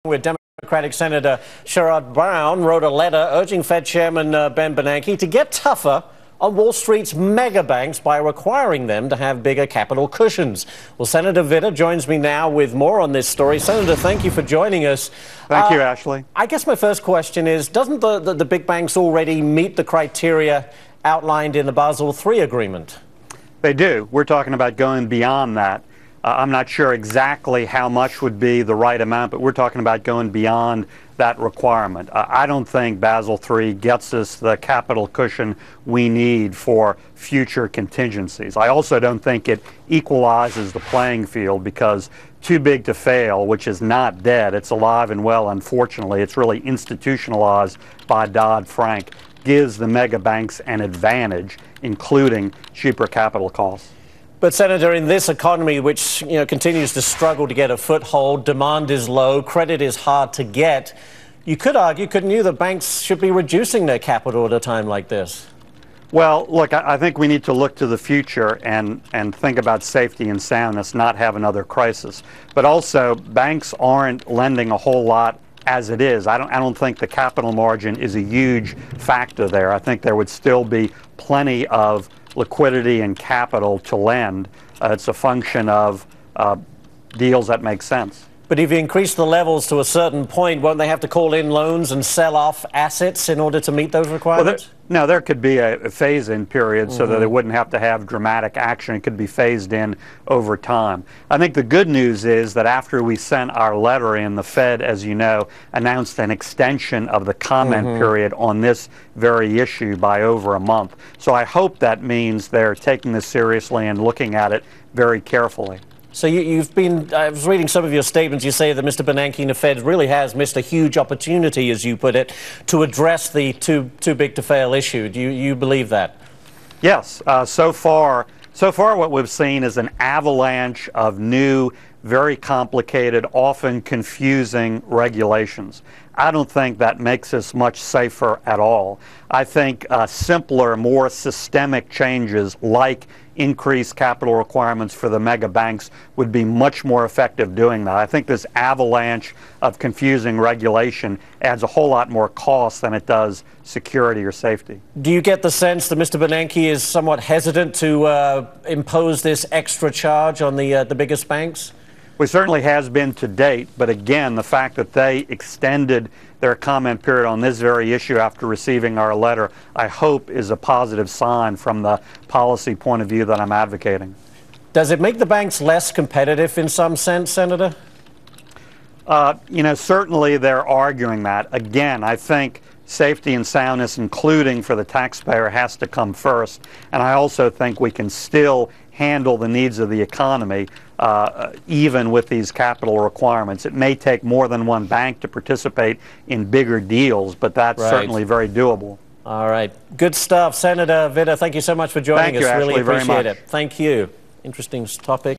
With Democratic Senator Sherrod Brown wrote a letter urging Fed Chairman Ben Bernanke to get tougher on Wall Street's mega banks by requiring them to have bigger capital cushions. Well, Senator Vitter joins me now with more on this story. Senator, thank you for joining us. Thank you, Ashley. I guess my first question is, doesn't the big banks already meet the criteria outlined in the Basel III agreement? They do. We're talking about going beyond that. I'm not sure exactly how much would be the right amount, but we're talking about going beyond that requirement. I don't think Basel III gets us the capital cushion we need for future contingencies. I also don't think it equalizes the playing field because too big to fail, which is not dead, it's alive and well, unfortunately. It's really institutionalized by Dodd-Frank, gives the mega banks an advantage, including cheaper capital costs. But, Senator, in this economy, which continues to struggle to get a foothold, demand is low, credit is hard to get, you could argue, couldn't you, that banks should be reducing their capital at a time like this? Well, look, I think we need to look to the future and think about safety and soundness, not have another crisis. But also, banks aren't lending a whole lot as it is. I don't think the capital margin is a huge factor there. I think there would still be plenty of liquidity and capital to lend. It's a function of deals that make sense. But if you increase the levels to a certain point, won't they have to call in loans and sell off assets in order to meet those requirements? Well, there could be a phase-in period so that they wouldn't have to have dramatic action. It could be phased in over time. I think the good news is that after we sent our letter in, the Fed, as you know, announced an extension of the comment period on this very issue by over a month. So I hope that means they're taking this seriously and looking at it very carefully. So you've been, I was reading some of your statements, you say that Mr. Bernanke and the Fed really has missed a huge opportunity, as you put it, to address the too big to fail issue. Do you believe that? Yes. So far what we've seen is an avalanche of new, very complicated, often confusing regulations. I don't think that makes us much safer at all. I think simpler, more systemic changes like increased capital requirements for the mega banks would be much more effective doing that. I think this avalanche of confusing regulation adds a whole lot more cost than it does security or safety. Do you get the sense that Mr. Bernanke is somewhat hesitant to impose this extra charge on the biggest banks? Well, it certainly has been to date, but again, the fact that they extended their comment period on this very issue after receiving our letter, I hope is a positive sign from the policy point of view that I'm advocating. Does it make the banks less competitive in some sense, Senator? Certainly they're arguing that. Again, I think safety and soundness, including for the taxpayer, has to come first. And I also think we can still handle the needs of the economy even with these capital requirements. It may take more than one bank to participate in bigger deals, but that's certainly very doable. All right. Good stuff. Senator Vitter, thank you so much for joining us. Thank you, Ashley, really appreciate very much. it. Thank you. Interesting topic.